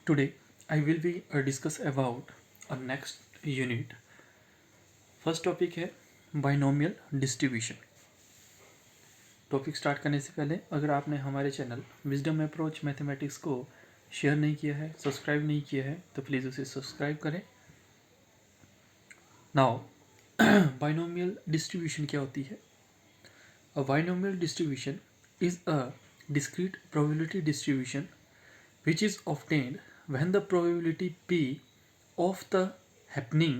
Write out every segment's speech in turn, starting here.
Today I will be discuss about our next unit. First topic है binomial distribution. Topic start करने से पहले अगर आपने हमारे चैनल विजडम अप्रोच मैथमेटिक्स को शेयर नहीं किया है, सब्सक्राइब नहीं किया है, तो प्लीज़ उसे सब्सक्राइब करें. नाउ बाइनोमियल डिस्ट्रीब्यूशन क्या होती है? A binomial distribution is a discrete probability distribution which is obtained when the probability p of the happening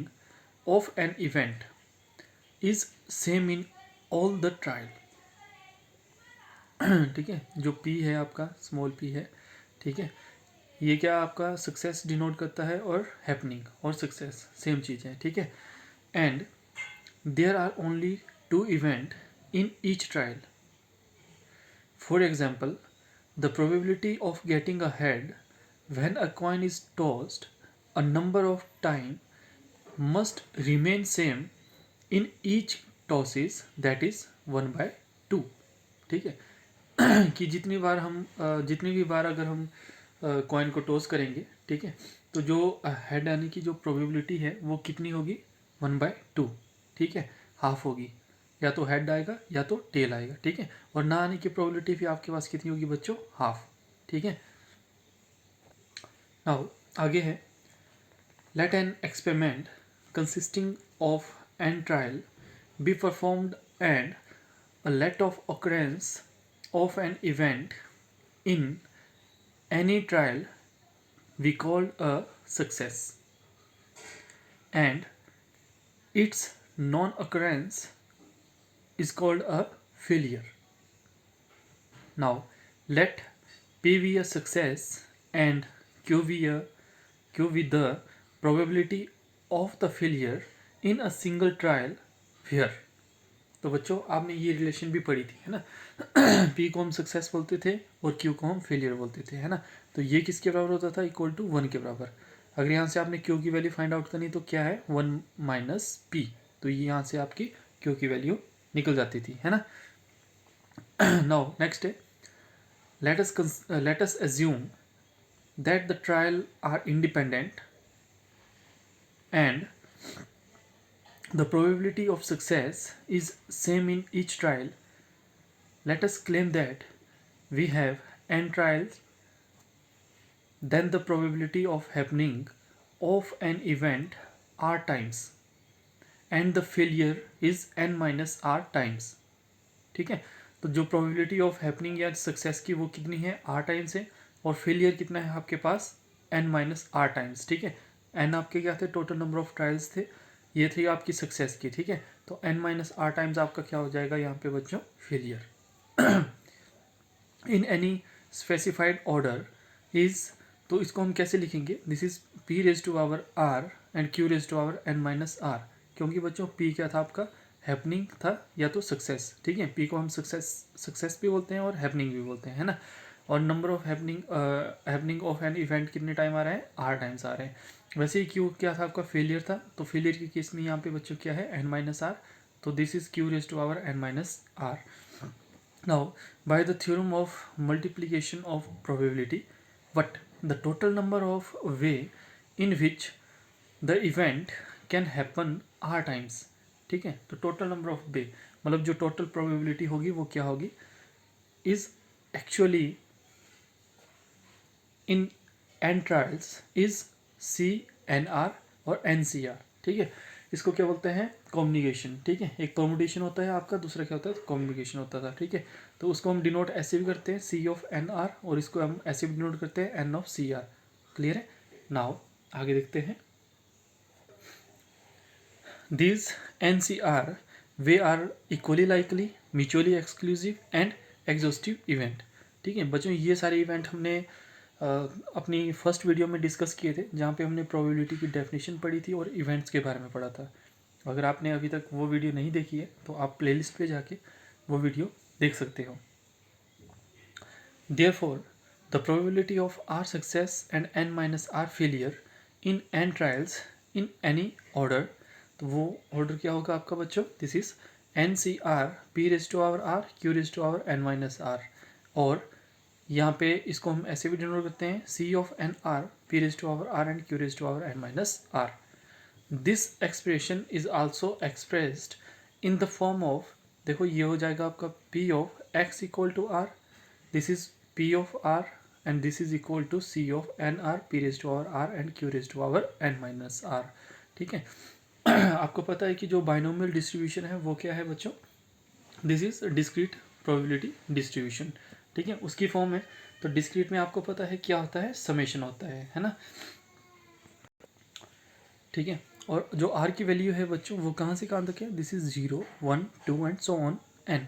of an event is same in all the trial. ठीक है, जो p है आपका small p है, ठीक है, ये क्या आपका सक्सेस डिनोट करता है और हैपनिंग और सक्सेस सेम चीज़ है, ठीक है. And there are only two event in each trial. For example, the probability of getting ahead when a coin is tossed a number of times must remain same in each tosses, that is 1/2. ठीक है कि जितनी भी बार अगर हम coin को toss करेंगे, ठीक है, तो जो हेड आने की जो प्रोबेबिलिटी है वो कितनी होगी? 1/2. ठीक है, हाफ होगी. या तो हेड आएगा या तो टेल आएगा, ठीक है. और ना आने की प्रोबेबिलिटी भी आपके पास कितनी होगी बच्चों? हाफ. ठीक है. नाउ आगे है, let an experiment consisting of an trial be performed and a let of occurrence of an event in any trial we call a success, and its non-occurrence is called a failure. Now let P be a success and Q be the probability of the failure in a single trial where. तो बच्चों आपने ये relation भी पढ़ी थी, है ना. P को हम सक्सेस बोलते थे और Q को हम फेलियर बोलते थे, है ना. तो ये किसके बराबर होता था? इक्वल टू 1 के बराबर. अगर यहाँ से आपने Q की वैल्यू फाइंड आउट करनी तो क्या है? 1 माइनस P. तो ये यहाँ से आपकी Q की वैल्यू निकल जाती थी, है ना. नाउ नेक्स्ट है, let us assume that the trial are independent and the probability of success is same in each trial. Let us claim that we have n trials, then the probability of happening of an event r times and the failure is n minus r times. ठीक है, तो जो probability of happening या success की वो कितनी है? r times है. और फेलियर कितना है आपके पास? n minus r times. ठीक है, n आपके क्या थे? टोटल नंबर ऑफ ट्रायल्स थे. ये थी आपकी सक्सेस की. ठीक है, तो n माइनस r टाइम्स आपका क्या हो जाएगा यहाँ पे बच्चों? Failure. In any specified order is, तो इसको हम कैसे लिखेंगे? This is p raise to power r and q raise to power n minus r. क्योंकि बच्चों p क्या था आपका? हैपनिंग था या तो सक्सेस. ठीक है, p को हम सक्सेस भी बोलते हैं और हैपनिंग भी बोलते हैं, है ना. और number of happening of an event कितने टाइम आ रहे हैं? r टाइम्स आ रहे हैं. वैसे ही q क्या था आपका? फेलियर था. तो फेलियर के केस में यहाँ पे बच्चों क्या है? n minus r. तो this is q raise to power n minus r. Now, by the theorem of multiplication of probability, what the total number of way in which the event can happen r times. ठीक है, तो total number of वे मतलब जो total probability होगी वो क्या होगी? Is actually in n trials is CNR और NCR. ठीक है, इसको क्या बोलते हैं? कॉम्युनिकेशन. ठीक है, एक परमुटेशन होता है आपका, दूसरा क्या होता है? कॉम्युनिकेशन होता था. ठीक है, तो उसको हम डिनोट ऐसे भी करते हैं C ऑफ NR और इसको हम ऐसे भी डिनोट करते हैं N ऑफ CR. क्लियर है? नाउ आगे देखते हैं. These NCR they are equally likely, mutually exclusive and exhaustive event. ठीक है बच्चों, ये सारे इवेंट हमने अपनी फर्स्ट वीडियो में डिस्कस किए थे, जहाँ पे हमने प्रोबेबिलिटी की डेफिनेशन पढ़ी थी और इवेंट्स के बारे में पढ़ा था. अगर आपने अभी तक वो वीडियो नहीं देखी है तो आप प्लेलिस्ट पे जाके वो वीडियो देख सकते हो. Therefore, the probability of r success and n minus r failure in n trials in any order, तो वो ऑर्डर क्या होगा आपका बच्चों? This is NCR P raise to power r Q raise to power n minus r. और यहाँ पे इसको हम ऐसे भी डिनोट करते हैं C of N R P raise to power R and Q raise to power N minus R. This expression is also expressed in the form of, देखो ये हो जाएगा आपका P of X equal to R, this is P of R and this is equal to C of N R P raise to power R and Q raise to power N minus R. ठीक है. आपको पता है कि जो binomial distribution है वो क्या है बच्चों, this is discrete probability distribution. ठीक है, उसकी फॉर्म है. तो डिस्क्रीट में आपको पता है क्या होता है, समेशन होता है ना. ठीक है, और जो आर की वैल्यू है बच्चों वो कहाँ से कहाँ तक है, this is 0 1 2 and so on an,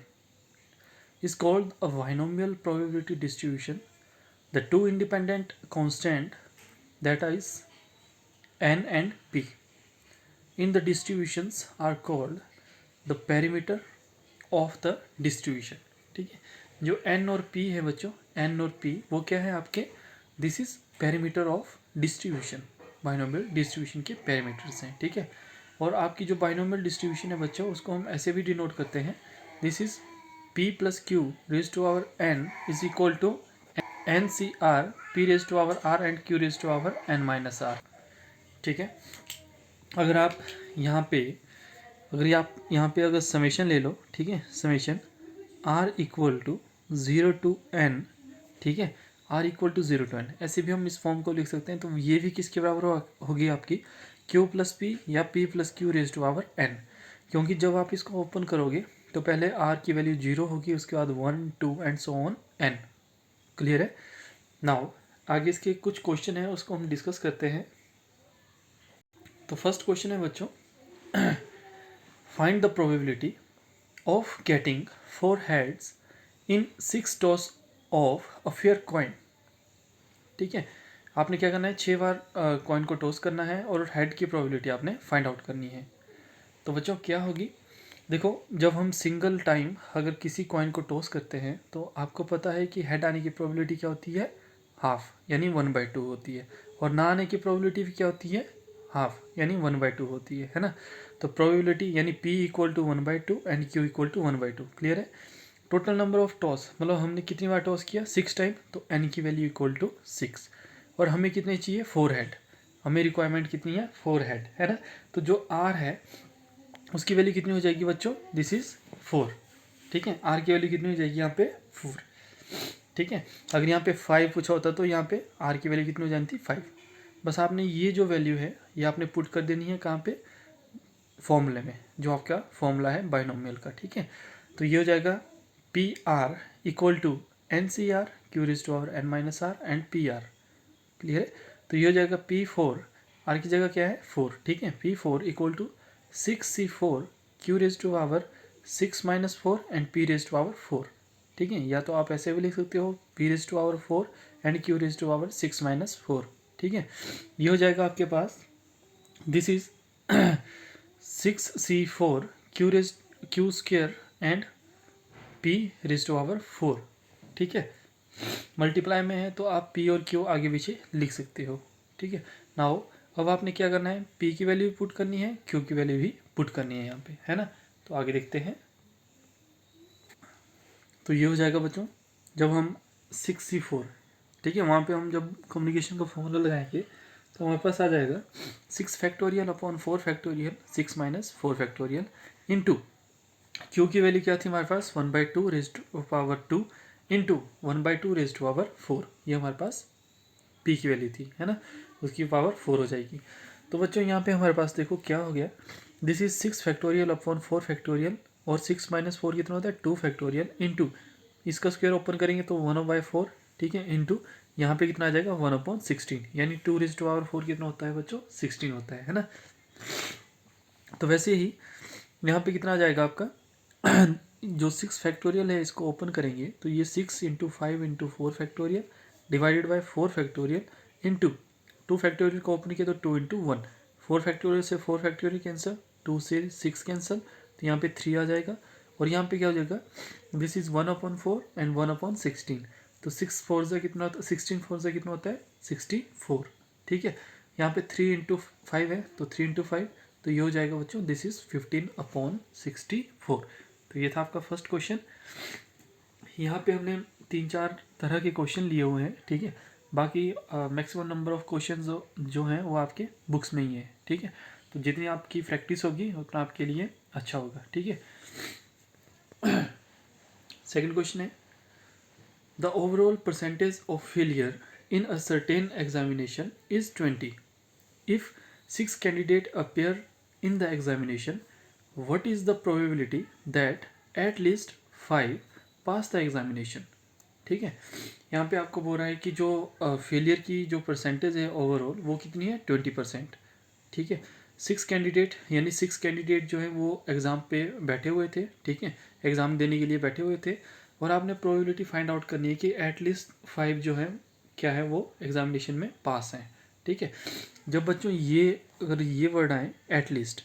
is called a binomial probability distribution. The two independent constant, that is n and p, in the distributions are called the perimeter of the distribution. ठीक है, जो n और p है बच्चों, n और p वो क्या है आपके, this is perimeter of distribution, binomial distribution के पैरामीटर्स हैं. ठीक है, और आपकी जो बाइनोमियल डिस्ट्रीब्यूशन है बच्चों उसको हम ऐसे भी डिनोट करते हैं, this is p plus q raised to our n is equal to ncr p raised to our r and q raised to our n minus r. ठीक है, अगर आप यहाँ पे अगर समेशन ले लो, ठीक है, summation r equal to 0 to n, ठीक है, r equal to 0 to n, ऐसे भी हम इस फॉर्म को लिख सकते हैं. तो ये भी किसके बराबर होगी आपकी q प्लस पी या p plus Q raise to power n, क्योंकि जब आप इसको ओपन करोगे तो पहले r की वैल्यू 0 होगी, उसके बाद 1 2 and so on n. Clear है. नाउ आगे इसके कुछ क्वेश्चन है उसको हम डिस्कस करते हैं. तो फर्स्ट क्वेश्चन है बच्चों, find the probability of getting 4 heads in 6 toss of a fair coin. ठीक है, आपने क्या करना है, 6 बार कॉइन को टॉस करना है और हेड की प्रोबेबिलिटी आपने फाइंड आउट करनी है. तो बच्चों क्या होगी, देखो जब हम सिंगल टाइम अगर किसी कॉइन को टॉस करते हैं तो आपको पता है कि हेड आने की प्रोबेबिलिटी क्या होती है, हाफ यानी 1/2 होती है, और ना आने की प्रोबेबिलिटी भी क्या होती है, हाफ यानी 1/2 होती है ना. तो प्रोबेबिलिटी यानी p equal to 1/2 and q equal to 1/2. Clear है. टोटल नंबर ऑफ टॉस मतलब हमने कितनी बार टॉस किया, 6 टाइम, तो n की वैल्यू इक्वल टू 6, और हमें कितने चाहिए, 4 हेड, हमें रिक्वायरमेंट कितनी है, 4 हेड है ना. तो जो r है उसकी वैल्यू कितनी हो जाएगी बच्चों, दिस इज 4. ठीक है, आर की वैल्यू कितनी हो जाएगी यहाँ पे 4. ठीक है, अगर यहाँ पे 5 पूछा होता तो यहाँ पे आर की वैल्यू कितनी हो जाती, 5. बस आपने ये जो वैल्यू है ये आपने पुट कर देनी है कहाँ पे, फॉर्मूले में, जो आपका फॉर्मूला है बाइनोमियल का. ठीक है, तो ये हो जाएगा P R equal to N C R Q raise to power N minus R and P R. Clear है. तो ये हो जाएगा P4, आर की जगह क्या है 4. ठीक है, P4 equal to 6C4 Q raise to power 6 minus 4 and P raise to power 4. ठीक है, या तो आप ऐसे भी लिख सकते हो P raise to power 4 and Q raise to power 6 minus 4. ठीक है, ये हो जाएगा आपके पास, this is 6C4 Q square and P raise to power 4. ठीक है, मल्टीप्लाई में है तो आप P और Q आगे पीछे लिख सकते हो. ठीक है, नाउ अब आपने क्या करना है, P की वैल्यू पुट करनी है, Q की वैल्यू भी पुट करनी है यहाँ पे, है ना. तो आगे देखते हैं. तो ये हो जाएगा बच्चों, जब हम 6C4, ठीक है, वहाँ पे हम जब कम्युनिकेशन का फॉर्मूला लगाएंगे तो हमारे पास आ जाएगा 6 factorial upon 4 factorial 6 minus 4 factorial into Q की वैल्यू क्या थी हमारे पास, 1/2 raise to power 2 into 1/2 raise to power 4. ये हमारे पास P की वैल्यू थी, है ना, उसकी पावर 4 हो जाएगी. तो बच्चों यहाँ पे हमारे पास देखो क्या हो गया, this is 6 factorial upon 4 factorial, और 6 माइनस 4 कितना होता है 2 फैक्टोरियल इंटू इसका स्क्वायर ओपन करेंगे तो 1/4. ठीक है, इंटू यहाँ पे कितना आ जाएगा 1/16, यानी 2 रेज टू पावर 4 कितना होता है बच्चों, 16 होता है ना. तो वैसे ही यहाँ पे कितना आ जाएगा आपका जो 6 फैक्टोरियल है इसको ओपन करेंगे तो ये 6 into 5 into 4 factorial divided by 4 factorial into 2 factorial को ओपन किया तो 2 इंटू 1, 4 फैक्टोरियल से 4 फैक्टोरियल कैंसिल, 2 से 6 कैंसिल, तो यहाँ पे 3 आ जाएगा. और यहाँ पे क्या हो जाएगा, दिस इज 1/4 एंड 1/16. तो 6 4 से कितना होता है, 16 4 से कितना होता है 64. ठीक है, यहाँ पे 3 इंटू 5 है तो 3 इंटू 5, तो ये हो जाएगा बच्चों, दिस इज 15/64. तो ये था आपका फर्स्ट क्वेश्चन. यहाँ पे हमने 3-4 तरह के क्वेश्चन लिए हुए हैं, ठीक है। बाकी मैक्सिमम नंबर ऑफ क्वेश्चन जो हैं वो आपके बुक्स में ही है, ठीक है। तो जितनी आपकी प्रैक्टिस होगी उतना आपके लिए अच्छा होगा, ठीक है। सेकंड क्वेश्चन है, the overall percentage of failure in a certain examination is 20. If 6 candidates appear in the examination, what is the probability that at least 5 pass the examination? ठीक है, यहाँ पे आपको बोल रहा है कि जो फेलियर की जो परसेंटेज है ओवरऑल वो कितनी है, 20%, ठीक है। 6 कैंडिडेट यानी 6 कैंडिडेट जो है वो एग्ज़ाम पे बैठे हुए थे, ठीक है, एग्ज़ाम देने के लिए बैठे हुए थे, और आपने प्रोबेबिलिटी फाइंड आउट करनी है कि एटलीस्ट 5 जो है क्या है वो एग्जामिनेशन में पास हैं, ठीक है। जब बच्चों ये अगर ये वर्ड आए एटलीस्ट,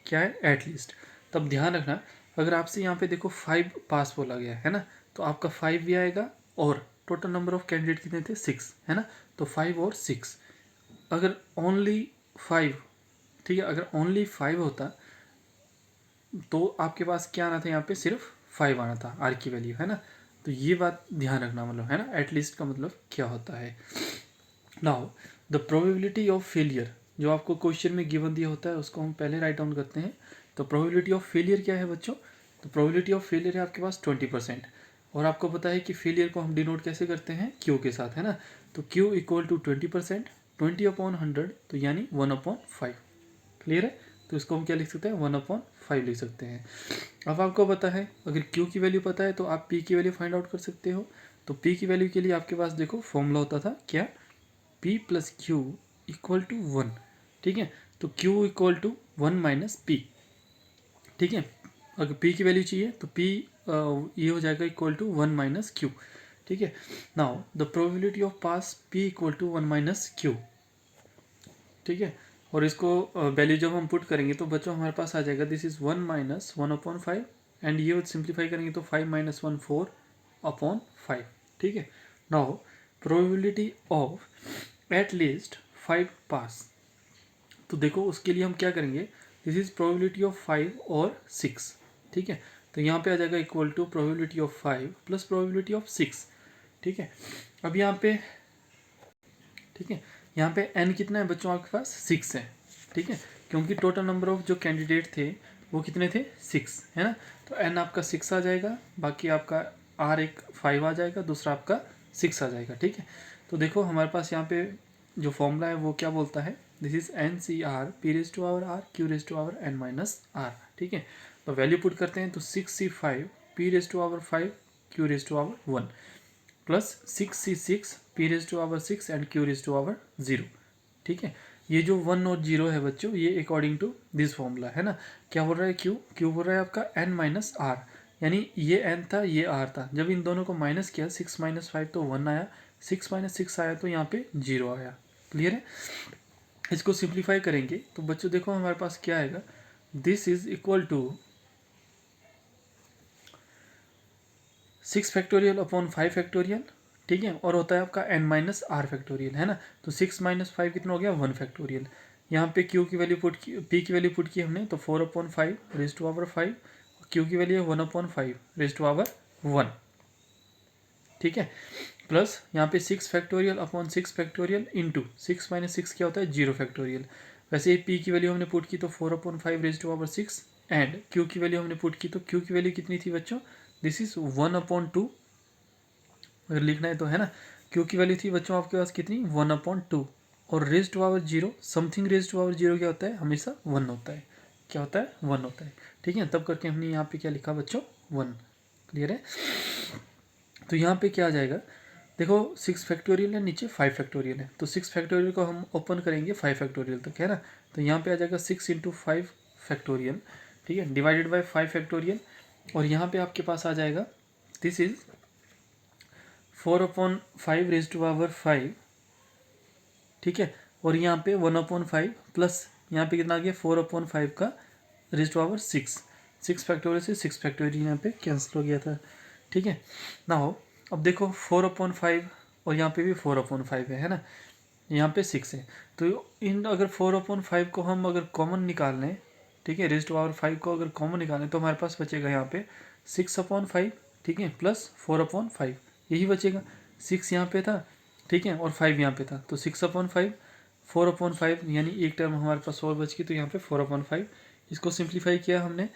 क्या है एटलीस्ट, तब ध्यान रखना अगर आपसे यहाँ पे देखो 5 पास बोला गया है ना, तो आपका 5 भी आएगा, और टोटल नंबर ऑफ कैंडिडेट कितने थे, 6 है ना, तो 5 और 6। अगर ओनली 5, ठीक है, अगर ओनली 5 होता तो आपके पास क्या आना था, यहाँ पे सिर्फ 5 आना था आर की वैल्यू, है ना। तो ये बात ध्यान रखना, मतलब है ना, एटलीस्ट का मतलब क्या होता है। Now the probability of failure, जो आपको क्वेश्चन में गिवन दिया होता है उसको हम पहले राइट डाउन करते हैं। तो प्रोबेबिलिटी ऑफ फेलियर क्या है बच्चों, तो प्रोबेबिलिटी ऑफ फेलियर है आपके पास 20%, और आपको पता है कि फेलियर को हम डिनोट कैसे करते हैं, क्यू के साथ, है ना। तो क्यू इक्वल टू 20%, 20/100, तो यानी 1/5, क्लियर है। तो इसको हम क्या लिख सकते हैं, 1/5 लिख सकते हैं। अब आपको पता है अगर Q की वैल्यू पता है तो आप P की वैल्यू फाइंड आउट कर सकते हो। तो P की वैल्यू के लिए आपके पास देखो फॉर्मूला होता था क्या, P plus Q equal to 1, ठीक है। तो Q equal to 1 minus P, ठीक है। अगर P की वैल्यू चाहिए तो P ये हो जाएगा इक्वल टू 1 माइनस Q, ठीक है। Now the probability of pass P equal to 1 minus Q, ठीक है। और इसको वैल्यू जब हम पुट करेंगे तो बच्चों हमारे पास आ जाएगा दिस इज 1 माइनस 1/5, एंड ये सिंप्लीफाई करेंगे तो 5 माइनस 1 4/5, ठीक है। Now probability of at least 5 पास, तो देखो उसके लिए हम क्या करेंगे, दिस इज प्रोबेबिलिटी ऑफ 5 और 6, ठीक है। तो यहाँ पे आ जाएगा equal to probability of 5 plus probability of 6, ठीक है। अब यहाँ पे, ठीक है, यहाँ पे n कितना है बच्चों आपके पास, 6 है, ठीक है, क्योंकि टोटल नंबर ऑफ जो कैंडिडेट थे वो कितने थे, 6, है ना। तो n आपका 6 आ जाएगा, बाकी आपका r एक 5 आ जाएगा, दूसरा आपका 6 आ जाएगा, ठीक है। तो देखो हमारे पास यहाँ पे जो फॉर्मूला है वो क्या बोलता है, this is NCR P⁻r Q⁻r n minus r, ठीक है। तो वैल्यू पुट करते हैं तो 6C5 P⁻5 Q⁻1 plus 6C6 P⁻6 and Q⁻0, ठीक है। ये जो 1 और 0 है बच्चों ये अकॉर्डिंग टू दिस फॉर्मूला है ना। क्या बोल रहा है, क्यू बोल रहा है आपका n माइनस आर, यानी ये n था ये r था, जब इन दोनों को माइनस किया 6 माइनस 5 तो 1 आया, 6 माइनस 6 आया तो यहाँ पे 0 आया, क्लियर है। इसको सिंप्लीफाई करेंगे तो बच्चों देखो हमारे पास क्या आएगा, this is equal to 6 factorial upon 5 factorial, ठीक है, और होता है आपका n माइनस आर फैक्टोरियल, है ना। तो 6 माइनस 5 कितना हो गया, 1 फैक्टोरियल। यहाँ पे Q की वैल्यू पुट की, P की वैल्यू पुट की हमने तो 4/5 रेज टू पावर 5, Q की वैल्यू है 1/5 रेज टू पावर 1, ठीक है। प्लस यहाँ पे 6 factorial upon 6 factorial into 6 minus 6 क्या होता है, 0 फैक्टोरियल। वैसे ही P की वैल्यू हमने पुट की तो 4/5 raise to power 6, and Q की वैल्यू हमने पुट की तो Q की वैल्यू कितनी थी बच्चों, दिस इज 1/2, अगर लिखना है तो, है ना। Q की वैल्यू थी बच्चों आपके पास कितनी, 1/2, और raise to power 0, something raise to power 0 क्या होता है, हमेशा 1 होता है, क्या होता है, 1 होता है, ठीक है। तब करके हमने यहाँ पे क्या लिखा बच्चों, 1, क्लियर है। तो यहाँ पे क्या आ जाएगा, देखो 6 फैक्टोरियल है, नीचे 5 फैक्टोरियल है, तो 6 फैक्टोरियल को हम ओपन करेंगे 5 फैक्टोरियल तक, है ना। तो यहाँ पे आ जाएगा 6 इंटू 5 फैक्टोरियल, ठीक है, डिवाइडेड बाई 5 फैक्टोरियल, और यहाँ पे आपके पास आ जाएगा this is 4/5 raise to power 5, ठीक है, और यहाँ पे 1/5 प्लस यहाँ पे कितना आ गया 4/5 का रेज टू पावर 6 फैक्टोरियल से 6 फैक्टोरियल यहाँ पे कैंसिल हो गया था, ठीक है ना। हो अब देखो 4/5 और यहाँ पे भी 4/5 है ना, यहाँ पे 6 है, तो इन अगर 4/5 को हम अगर कॉमन निकाल लें, ठीक है, रेज टू पावर 5 को अगर कॉमन निकालें तो हमारे पास बचेगा यहाँ पे 6/5, ठीक है, प्लस 4/5, यही बचेगा। 6 यहाँ पे था, ठीक है, और 5 यहाँ पे था, तो 6/5, 4/5, यानी एक टर्म हमारे पास और बच गई, तो यहाँ पे 4/5। इसको सिंप्लीफाई किया हमने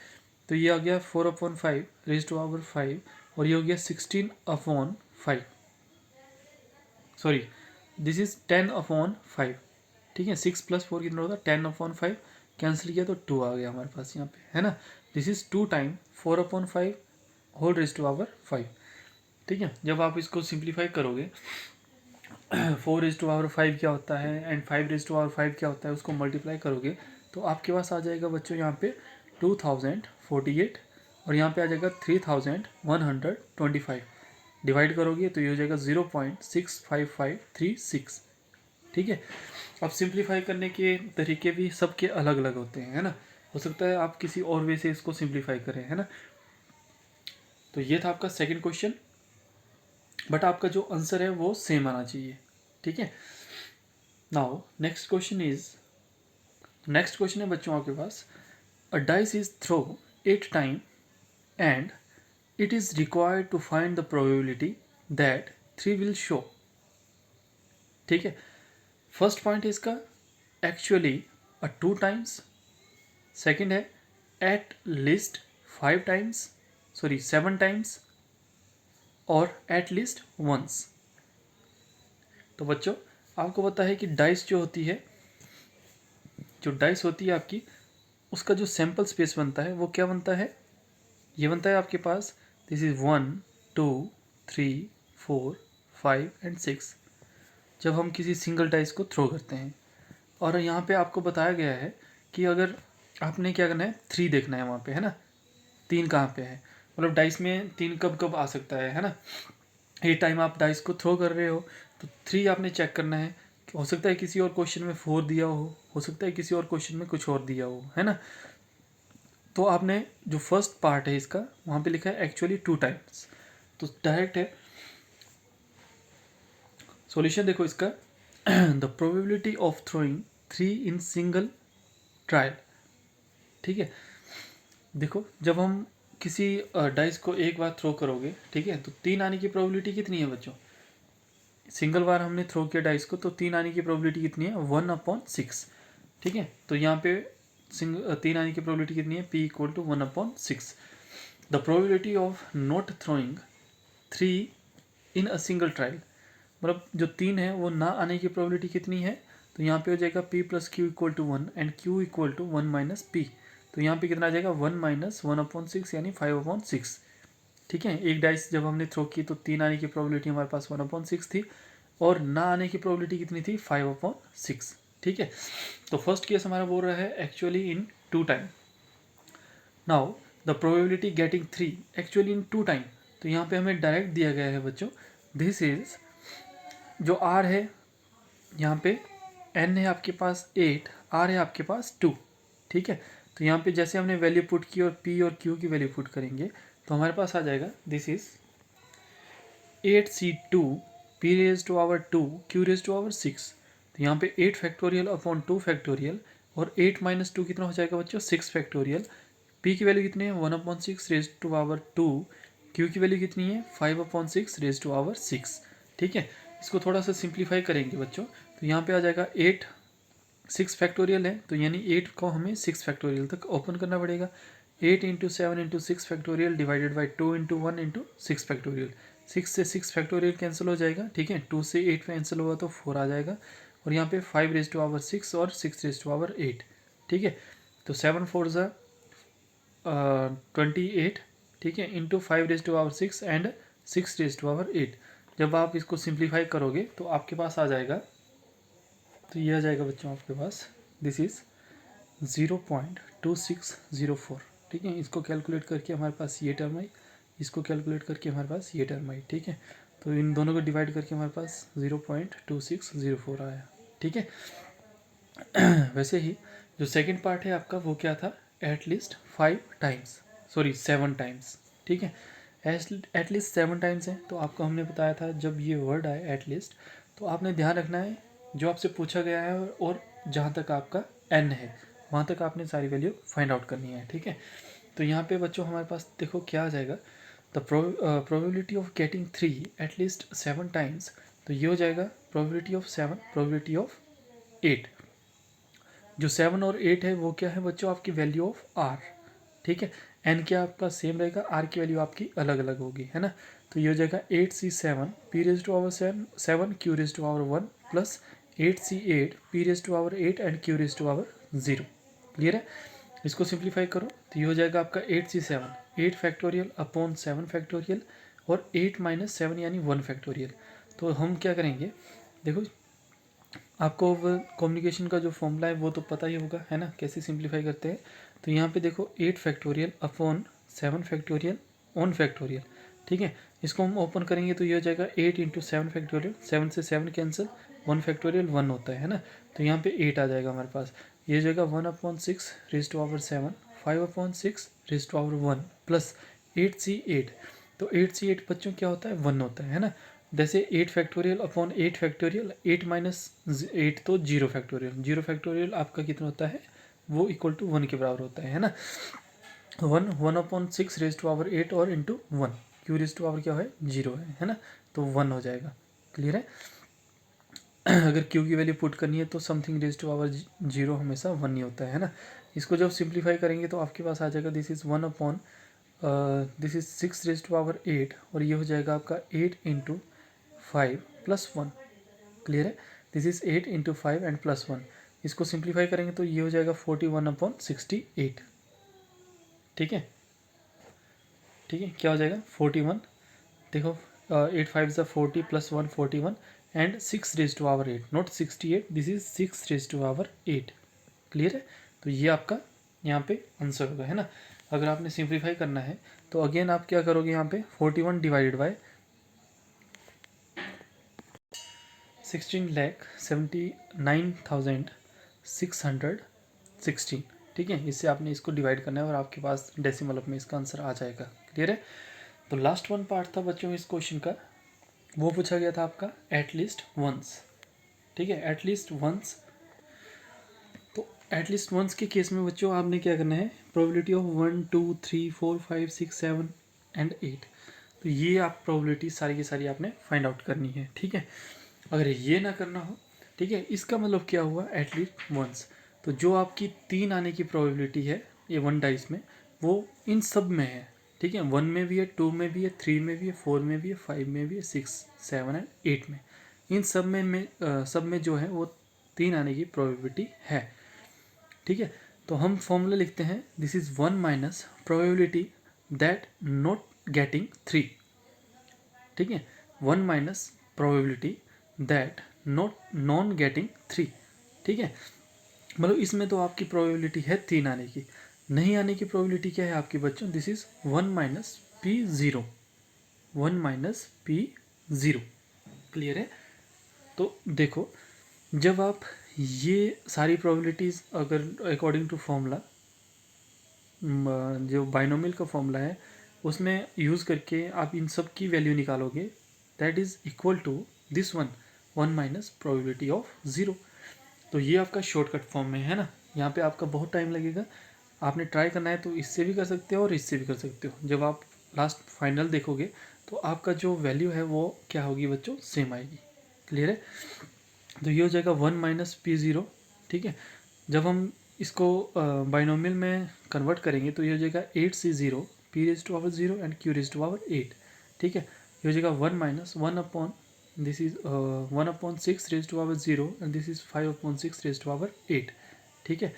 तो ये आ गया 4/5 रेज टू पावर 5, और ये हो गया 16/5, सॉरी दिस इज 10/5, ठीक है। 6 + 4 कितना होता है 10/5, कैंसिल किया तो 2 आ गया हमारे पास यहाँ पे, है ना। This is 2 time 4/5 whole raise to power 5, ठीक है। जब आप इसको सिंप्लीफाई करोगे 4 रेज टू पावर 5 क्या होता है एंड 5 रेज टू पावर 5 क्या होता है, उसको मल्टीप्लाई करोगे तो आपके पास आ जाएगा बच्चों यहाँ पे 2048, और यहाँ पे आ जाएगा 3125। डिवाइड करोगे तो ये हो जाएगा 0.65536, ठीक है। अब सिंप्लीफाई करने के तरीके भी सबके अलग अलग होते हैं, है ना। हो सकता है आप किसी और वे से इसको सिंप्लीफाई करें, है ना। तो ये था आपका सेकंड क्वेश्चन, बट आपका जो आंसर है वो सेम आना चाहिए, ठीक है। नाउ नेक्स्ट क्वेश्चन है बच्चों आपके पास, a dice is throw 8 time and it is required to find the probability that 3 will show, ठीक है। फर्स्ट पॉइंट है इसका एक्चुअली 2 टाइम्स, सेकंड है at least 5 times, sorry 7 times, और एट लीस्ट वंस। तो बच्चों आपको पता है कि डाइस जो होती है आपकी, उसका जो सैंपल स्पेस बनता है वो क्या बनता है, ये बनता है आपके पास, दिस इज 1 2 3 4 5 एंड 6, जब हम किसी सिंगल डाइस को थ्रो करते हैं। और यहाँ पे आपको बताया गया है कि अगर आपने क्या करना है 3 देखना है वहाँ पे, है ना। 3 कहाँ पे है, मतलब डाइस में 3 कब कब आ सकता है ना। ये टाइम आप डाइस को थ्रो कर रहे हो तो 3 आपने चेक करना है। हो सकता है किसी और क्वेश्चन में 4 दिया हो सकता है किसी और क्वेश्चन में कुछ और दिया हो, है ना। तो आपने जो फर्स्ट पार्ट है इसका वहाँ पे लिखा है एक्चुअली 2 टाइम्स, तो डायरेक्ट है सॉल्यूशन। देखो इसका the probability of throwing 3 in single trial, ठीक है। देखो जब हम किसी डाइस को एक बार थ्रो करोगे, ठीक है, तो 3 आने की प्रोबेबिलिटी कितनी है बच्चों, सिंगल बार हमने थ्रो किया डाइस को तो 3 आने की प्रोबेबिलिटी कितनी है 1/6, ठीक है। तो यहाँ पे 3 आने की प्रोबेबिलिटी कितनी है p = 1/6। The probability of not throwing 3 in a single trial, मतलब जो 3 है वो ना आने की प्रोबेबिलिटी कितनी है, तो यहाँ पे हो जाएगा p + q = 1 and q = 1 - p, तो यहाँ पे कितना आ जाएगा 1 - 1/6 यानी 5/6, ठीक है। एक डाइस जब हमने थ्रो की तो 3 आने की प्रोबेबिलिटी हमारे पास 1/6 थी, और ना आने की प्रोबेबिलिटी कितनी थी 5/6, ठीक है। तो फर्स्ट केस हमारा बोल रहा है actually in 2 time. Now the probability getting 3 actually in 2 time, तो यहाँ पे हमें डायरेक्ट दिया गया है बच्चों, दिस इज जो r है यहाँ पे n है आपके पास 8, r है आपके पास 2, ठीक है। तो यहाँ पे जैसे हमने वैल्यू पुट की और p और q की वैल्यू पुट करेंगे तो हमारे पास आ जाएगा this is 8c2 p⁻², q⁻6। तो यहाँ पे 8 फैक्टोरियल अपॉन 2 फैक्टोरियल, और 8 - 2 कितना हो जाएगा बच्चों 6 फैक्टोरियल। p की वैल्यू कितनी है 1/6 2, q की वैल्यू कितनी है 5/6 ठीक है। इसको थोड़ा सा सिंप्लीफाई करेंगे बच्चों, तो यहाँ पे आ जाएगा 8, 6 फैक्टोरियल है तो यानी 8 को हमें 6 फैक्टोरियल तक ओपन करना पड़ेगा। 8 × 7 × 6 फैक्टोरियल डिवाइडेड बाई 2 × 1 × 6 फैक्टोरियल, 6 से 6 फैक्टोरियल कैंसिल हो जाएगा, ठीक है। 2 से 8 कैंसिल हुआ तो 4 आ जाएगा, और यहाँ पे 5⁻6 और 6⁻8, ठीक है। तो 7 4 ज़ा 28, ठीक है, इंटू 5⁻6 एंड 6⁻8। जब आप इसको सिंप्लीफाई करोगे तो आपके पास आ जाएगा, तो ये आ जाएगा बच्चों आपके पास दिस इज़ 0.2604, ठीक है। इसको कैलकुलेट करके हमारे पास ये टर्म आई, इसको कैलकुलेट करके हमारे पास ये टर्म आई, ठीक है। तो इन दोनों को डिवाइड करके हमारे पास 0.2604 आया, ठीक है। वैसे ही जो सेकंड पार्ट है आपका वो क्या था, एटलीस्ट 5 टाइम्स, सॉरी 7 टाइम्स, ठीक है। एटलीस्ट 7 टाइम्स है, तो आपको हमने बताया था जब ये वर्ड आए एटलीस्ट तो आपने ध्यान रखना है जो आपसे पूछा गया है और जहाँ तक आपका n है वहाँ तक आपने सारी वैल्यू फाइंड आउट करनी है, ठीक है। तो यहाँ पे बच्चों हमारे पास देखो क्या आ जाएगा, the probability of getting 3 at least 7 times, तो ये हो जाएगा प्रोबेबिलिटी ऑफ 7, प्रोबेबिलिटी ऑफ 8। जो 7 और 8 है वो क्या है बच्चों, आपकी वैल्यू ऑफ आर। ठीक है, एन क्या आपका सेम रहेगा, आर की वैल्यू आपकी अलग अलग होगी, है ना। तो ये हो जाएगा 8c7 p raise to power 7 q raise to power 1 plus 8c8 p raise to power 8 and q raise to power 0। Clear है। इसको सिंप्लीफाई करो तो ये हो जाएगा आपका 8c7 8 फैक्टोरियल अपॉन 7 फैक्टोरियल और 8 माइनस 7 यानी 1 फैक्टोरियल। तो हम क्या करेंगे, देखो आपको कम्युनिकेशन का जो फॉर्मूला है वो तो पता ही होगा, है ना, कैसे सिंप्लीफाई करते हैं। तो यहाँ पे देखो 8 फैक्टोरियल अपॉन 7 फैक्टोरियल 1 फैक्टोरियल। ठीक है, इसको हम ओपन करेंगे तो ये हो जाएगा 8 इंटू 7 फैक्टोरियल, 7 से 7 कैंसिल, 1 फैक्टोरियल 1 होता है ना। तो यहाँ पे 8 आ जाएगा हमारे पास। ये हो जाएगा 1/6 raise to power 7, 5/6 raise to power 1 plus 8c8। तो 8c8 बच्चों क्या होता है, 1 होता है ना। जैसे 8 फैक्टोरियल अपॉन 8 फैक्टोरियल, 8 माइनस 8 तो 0 फैक्टोरियल, 0 फैक्टोरियल आपका कितना होता है, वो इक्वल टू 1 के बराबर होता है ना। 1/6 रेज टू आवर 8 और into 1, Q raise to power क्या है 0 है ना। तो 1 हो जाएगा। क्लियर है। अगर क्यू की वैल्यू पुट करनी है तो समथिंग रेज टू आवर 0 हमेशा 1 ही होता है ना। इसको जब सिंप्लीफाई करेंगे तो आपके पास आ जाएगा this is 1 upon this is 6 raise to power 8 और ये हो जाएगा आपका 8 इंटू 5 प्लस 1। क्लियर है। This is 8 into 5 and plus 1। इसको सिंप्लीफाई करेंगे तो ये हो जाएगा 41/68। ठीक है, ठीक है, क्या हो जाएगा 41। देखो 8 5 ज़ा 40 plus 1 41 and 6 raise to power 8, not 68, this is 6 raise to power 8। Clear है। तो ये आपका यहाँ पे आंसर होगा, है ना। अगर आपने सिंप्लीफाई करना है तो अगेन आप क्या करोगे, यहाँ पे 41 डिवाइडेड बाय 16,79,616। ठीक है, इससे आपने इसको डिवाइड करना है और आपके पास डेसिमल में इसका आंसर आ जाएगा। क्लियर है। तो लास्ट वन पार्ट था बच्चों इस क्वेश्चन का, वो पूछा गया था आपका एटलीस्ट वंस। ठीक है, एटलीस्ट वंस। तो एटलीस्ट वंस के केस में बच्चों आपने क्या करना है, प्रोबेबिलिटी ऑफ 1 2 3 4 5 6 7 एंड 8, तो ये आप प्रोबेबिलिटी सारी की सारी आपने फाइंड आउट करनी है। ठीक है, अगर ये ना करना हो, ठीक है, इसका मतलब क्या हुआ, एटलीस्ट वंस। तो जो आपकी 3 आने की प्रोबेबिलिटी है ये 1 डाइस में, वो इन सब में है। ठीक है, 1 में भी है, 2 में भी है, 3 में भी है, 4 में भी है, 5 में भी है, 6 7 एंड 8 में, इन सब में सब में जो है वो 3 आने की प्रोबेबिलिटी है। ठीक है, तो हम फॉर्मूला लिखते हैं, this is 1 minus probability that not getting 3। ठीक है, 1 minus probability that non getting 3। ठीक है, मतलब इसमें तो आपकी प्रोबेबिलिटी है 3 आने की, नहीं आने की प्रोबेबिलिटी क्या है आपकी बच्चों, this is 1 minus P0, 1 minus P0। Clear है। तो देखो जब आप ये सारी प्रोबेबिलिटीज़ अगर अकॉर्डिंग टू फॉर्मूला, जो बाइनोमियल का फॉर्मूला है उसमें यूज़ करके आप इन सब की वैल्यू निकालोगे, that is equal to this one, 1 minus probability of 0। तो ये आपका शॉर्टकट फॉर्म में है ना। यहाँ पे आपका बहुत टाइम लगेगा, आपने ट्राई करना है तो इससे भी कर सकते हो और इससे भी कर सकते हो। जब आप लास्ट फाइनल देखोगे तो आपका जो वैल्यू है वो क्या होगी बच्चों, सेम आएगी। क्लियर है। तो ये हो जाएगा 1 माइनस P0। ठीक है, जब हम इसको बाइनोमियल में कन्वर्ट करेंगे तो ये हो जाएगा 8c0 p raise to power 0 and q raise to power 8। ठीक है, ये हो जाएगा 1 minus 1 upon this is 1/6 raise to power 0 and this is 5/6 raise to power 8। ठीक है,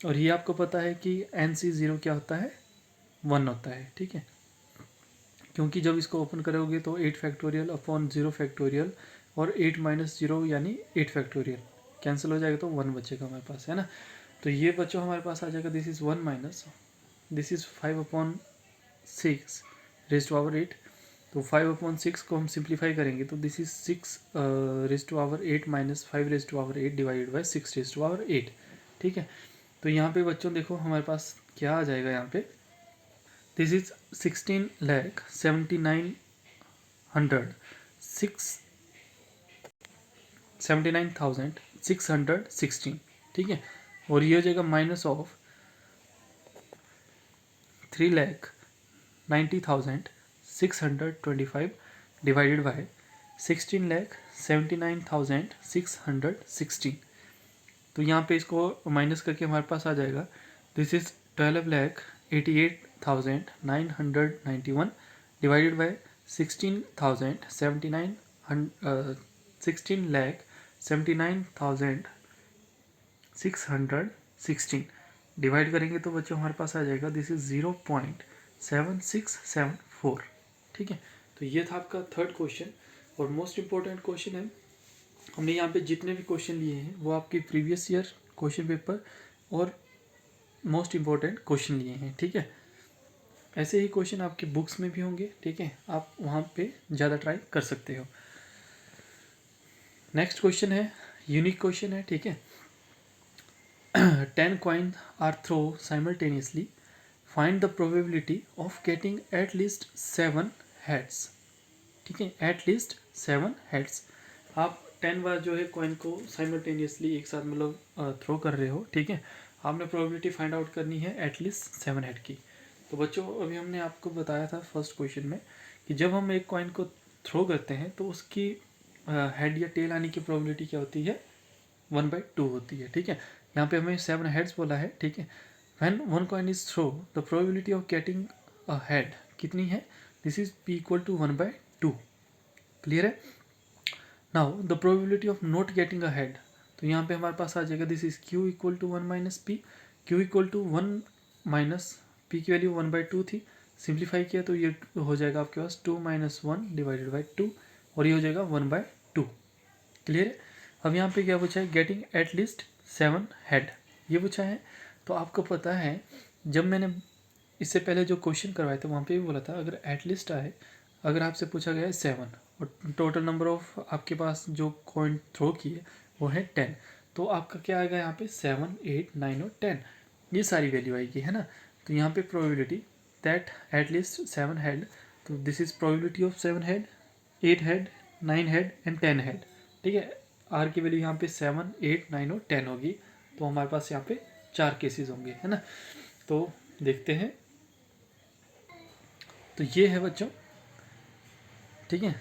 और ये आपको पता है कि nc0 क्या होता है, 1 होता है। ठीक है, क्योंकि जब इसको ओपन करोगे तो 8 फैक्टोरियल अपॉन 0 फैक्टोरियल और 8 माइनस 0 यानी 8 फैक्टोरियल कैंसिल हो जाएगा तो 1 बचेगा हमारे पास, है ना। तो ये बच्चों हमारे पास आ जाएगा, this is 1 minus this is 5/6 raise to power 8। तो 5/6 को हम सिंप्लीफाई करेंगे तो this is 6 raise to power 8 minus 5 raise to power 8 divided by 6 raise to power 8। ठीक है, तो यहाँ पे बच्चों देखो हमारे पास क्या आ जाएगा, यहाँ पे दिस इज 16,79,616। ठीक है, और ये हो जाएगा माइनस ऑफ 3,90,616। 1625 divided by 16,79,616। तो यहाँ पे इसको माइनस करके हमारे पास आ जाएगा this is 12,88,991 divided by 16,79,616 divide करेंगे तो बच्चों हमारे पास आ जाएगा दिस इज 0.7674। ठीक है, तो ये था आपका थर्ड क्वेश्चन और मोस्ट इम्पोर्टेंट क्वेश्चन है। हमने यहाँ पे जितने भी क्वेश्चन लिए हैं वो आपके प्रीवियस ईयर क्वेश्चन पेपर और मोस्ट इम्पोर्टेंट क्वेश्चन लिए हैं। ठीक है, ऐसे ही क्वेश्चन आपके बुक्स में भी होंगे। ठीक है, आप वहाँ पे ज़्यादा ट्राई कर सकते हो। नेक्स्ट क्वेश्चन है, यूनिक क्वेश्चन है। ठीक है, 10 coins are thrown simultaneously. Find the probability of getting at least 7 heads. ठीक है, at least 7 heads. आप 10 बार जो है कॉइन को साइमल्टेनियसली एक साथ मतलब थ्रो कर रहे हो। ठीक है, आपने प्रोबेबिलिटी फाइंड आउट करनी है एटलीस्ट 7 हेड की। तो बच्चों अभी हमने आपको बताया था फर्स्ट क्वेश्चन में कि जब हम एक कॉइन को थ्रो करते हैं तो उसकी हेड या टेल आने की प्रोबेबिलिटी क्या होती है, 1/2 होती है। ठीक है, यहाँ पे हमें 7 हेड्स बोला है। ठीक है, when one coin is throw the probability of getting a head कितनी है, this is p equal to 1/2। Clear है। Now the probability of not getting a head, तो यहाँ पे हमारे पास आ जाएगा this is q equal to 1 minus P. q equal to 1 minus p की वैल्यू 1/2 थी, सिंप्लीफाई किया तो ये हो जाएगा आपके पास 2 - 1 डिवाइडेड बाई 2 और ये हो जाएगा 1/2। क्लियर है। अब यहाँ पे क्या पूछा है, गेटिंग एट लीस्ट 7 हेड ये पूछा है। तो आपको पता है जब मैंने इससे पहले जो क्वेश्चन करवाए थे वहाँ पे भी बोला था अगर एटलीस्ट आए, अगर आपसे पूछा गया है 7 और टोटल नंबर ऑफ आपके पास जो कॉइन थ्रो किए वो है 10, तो आपका क्या आएगा यहाँ पे 7, 8, 9 और 10 ये सारी वैल्यू आएगी, है ना। तो यहाँ पे प्रोबेबिलिटी दैट एटलीस्ट 7 हेड, तो this is probability of 7 head, 8 head, 9 head and 10 head. ठीक है, आर की वैल्यू यहाँ पे 7, 8, 9 और 10 होगी। तो हमारे पास यहाँ पे 4 केसेस होंगे, है ना। तो देखते हैं, तो ये है बच्चों। ठीक है,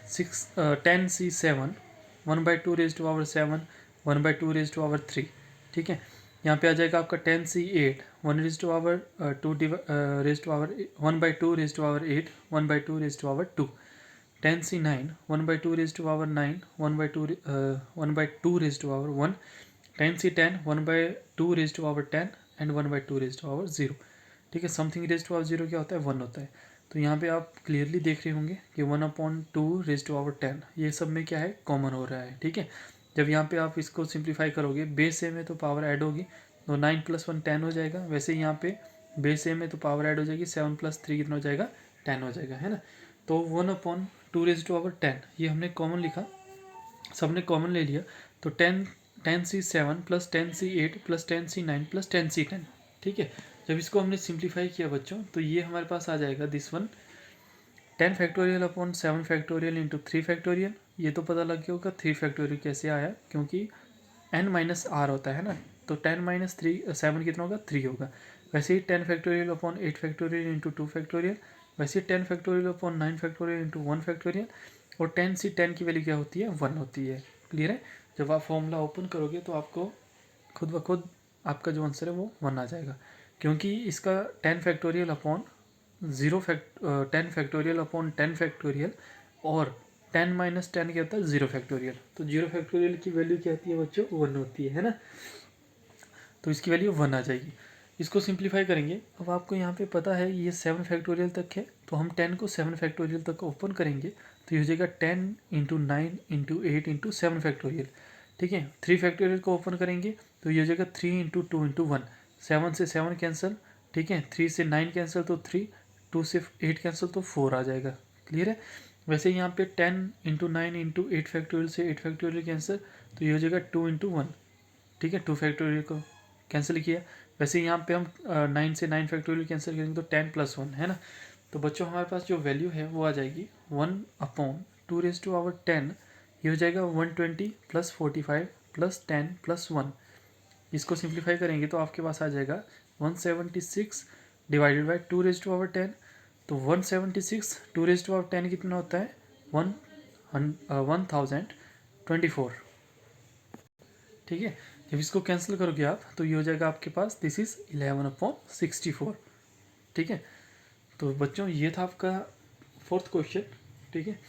10c7 1/2 raise to power 7 1/2 raise to power 3। ठीक है, यहाँ पे आ जाएगा आपका 10c8 1 raise to power 2 raise to power 1/2 raise to power 8 1/2 raise to power 2। 10c9 1/2 raise to power 9 1/2 raise to power 1। 10c10 1/2 raise to power 10 and 1/2 raise to power 0। ठीक है, something raise to power 0 क्या होता है, 1 होता है। तो यहाँ पे आप क्लियरली देख रहे होंगे कि 1/2 रेज टू पावर 10 ये सब में क्या है, कॉमन हो रहा है। ठीक है, जब यहाँ पे आप इसको सिंप्लीफाई करोगे बेस ए में तो पावर ऐड होगी, तो 9 + 1 10 हो जाएगा। वैसे ही यहाँ पे बेस ए में तो पावर ऐड हो जाएगी, 7 + 3 कितना हो जाएगा, 10 हो जाएगा, है ना। तो 1/2 रेज टू पावर 10 ये हमने कॉमन लिखा, सबने कॉमन ले लिया। तो 10c7 + 10c8 + 10c9 + 10c10। ठीक है, जब इसको हमने सिंप्लीफाई किया बच्चों तो ये हमारे पास आ जाएगा this one 10 factorial upon 7 factorial into 3 factorial. ये तो पता लग गया होगा 3 फैक्टोरियल कैसे आया, क्योंकि n - r होता है ना। तो 10 - 3 7 कितना होगा, 3 होगा। वैसे ही 10 factorial upon 8 factorial into 2 factorial, वैसे ही 10 factorial upon 9 factorial into 1 factorial. और 10c10 की वैल्यू क्या होती है, 1 होती है। क्लियर है। जब आप फॉर्मूला ओपन करोगे तो आपको खुद ब खुद आपका जो आंसर है वो 1 आ जाएगा, क्योंकि इसका 10 factorial upon 10 factorial upon 10 factorial और 10 - 10 क्या होता है, 0 फैक्टोरियल। तो 0 फैक्टोरियल की वैल्यू क्या होती है बच्चों, 1 होती है ना। तो इसकी वैल्यू 1 आ जाएगी। इसको सिंप्लीफाई करेंगे। अब आपको यहाँ पे पता है ये 7 फैक्टोरियल तक है, तो हम 10 को 7 फैक्टोरियल तक ओपन करेंगे तो ये हो जाएगा 10 × 9 × 8 × 7 फैक्टोरियल। ठीक है, 3 फैक्टोरियल को ओपन करेंगे तो ये हो जाएगा 3 × 2 × 1। 7 से 7 कैंसिल, ठीक है, 3 से 9 कैंसिल तो 3, 2 से 8 कैंसिल तो 4 आ जाएगा। क्लियर है। वैसे यहाँ पे 10 × 9 × 8 फैक्टोरियल से 8 फैक्टोरियल कैंसिल, तो ये हो जाएगा 2 × 1। ठीक है, 2 फैक्टोरियल को कैंसिल किया। वैसे यहाँ पे हम 9 से 9 फैक्टोरियल कैंसिल करेंगे तो 10 + 1, है ना। तो बच्चों हमारे पास जो वैल्यू है वो आ जाएगी 1/2 रेज टू पावर 10। ये हो जाएगा 120 + 45 + 10 + 1। इसको सिंप्लीफाई करेंगे तो आपके पास आ जाएगा 176 divided by 2 raise to power 10 तो 176 टू रेज टू पावर 10 कितना होता है 1024। ठीक है, जब इसको कैंसिल करोगे आप तो ये हो जाएगा आपके पास दिस इज़ 11/64। ठीक है, तो बच्चों ये था आपका 4th क्वेश्चन। ठीक है,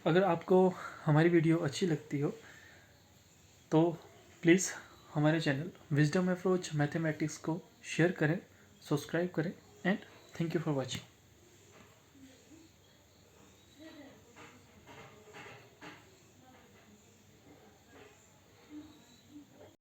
अगर आपको हमारी वीडियो अच्छी लगती हो तो प्लीज़ हमारे चैनल विजडम अप्रोच मैथमेटिक्स को शेयर करें, सब्सक्राइब करें and thank you for watching.